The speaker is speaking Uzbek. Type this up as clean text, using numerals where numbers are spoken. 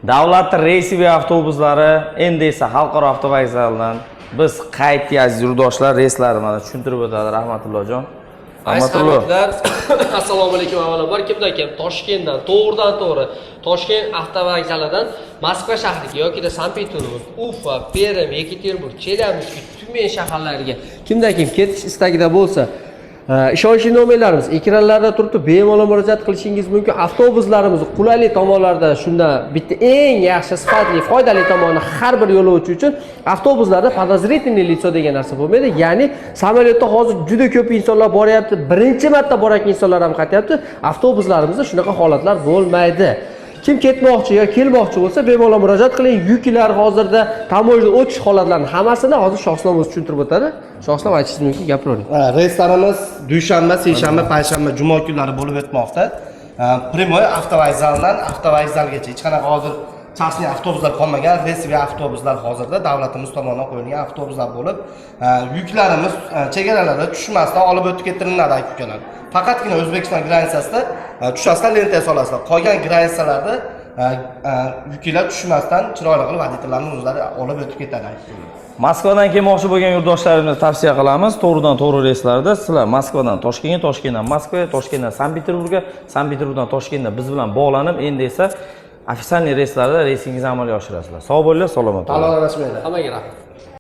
Davlat reysiy avtobuslari endi esa xalqaro avtovokzaldan biz qaytdik aziz yurtdoshlar, reyslarini mana tushuntirib o'tadi Rahmatullohjon. Rahmatulloh. Assalomu alaykum avvalambor. Kimdan kim? Toshkentdan, to'g'ridan-to'g'ri Toshkent avtovokzalidan Moskva shahriga yoki Sankt-Peterburg, Ufa, Perm, Yekaterinburg, Chelyabinsk, Tyumen shaharlariga kimdan kim ketish istagida bo'lsa, ishonchli nomerlarimiz ekranlarda turibdi, bemalol murojaat qilishingiz mumkin. Avtobuslarimiz qulaylik tomonlarida shunda bitta eng yaxshi, sifatli, foydali tomoni har bir yo'lovchi uchun avtobuslarda подозрительный лицо degan narsa bo'lmaydi. Ya'ni samolyotda hozir juda ko'p insonlar boryapti, birinchi marta borayotgan insonlar ham qaytyapti. Avtobuslarimizda shunaqa holatlar bo'lmaydi. Kim ketmoqchi yo kelmoqchi bo'lsa, bemalol murojaat qiling. Yuklar hozirda tamoyilda o'tish holatlarini hammasini hozir Shohslom o'zi tushuntirib o'tadi. Shohslom aytishingiz mumkin, gapiravering. Reyslarimiz dushanba, seshanba, payshanba, juma kunlari bo'lib o'tmoqda. Primoy avtovokzaldan avtovokzalgacha hech qanaqa hozir shaxsiy avtobuslar qolmagan, reysiy avtobuslar hozirda davlatimiz tomonidan qo'yilgan avtobuslar bo'lib, yuklarimiz chegaralarda tushmasdan olib o'tib ketilinadi ukalar. Faqatgina O'zbekiston granitasida tushasizlar, lenta solasizlar. Qolgan granitalarda yuklar tushmasdan chiroyli qilib voditellarning o'zlari olib o'tib ketadi. Moskvadan kelmoqchi bo'lgan yurtdoshlarimizga tavsiya qilamiz. To'g'ridan-to'g'ri reyslarda sizlar Moskvadan Toshkentga, Toshkentdan Moskvaga, Toshkentdan Sankt-Peterburgga, Sankt-Peterburgdan Toshkentga biz bilan bog'lanib, endi esa ofitsialniy reyslarda reysingizni amalga oshirasizlar. Sog' bo'linglar, salomat bo'ling. Talon rasmiylar. Hammaga rahmat.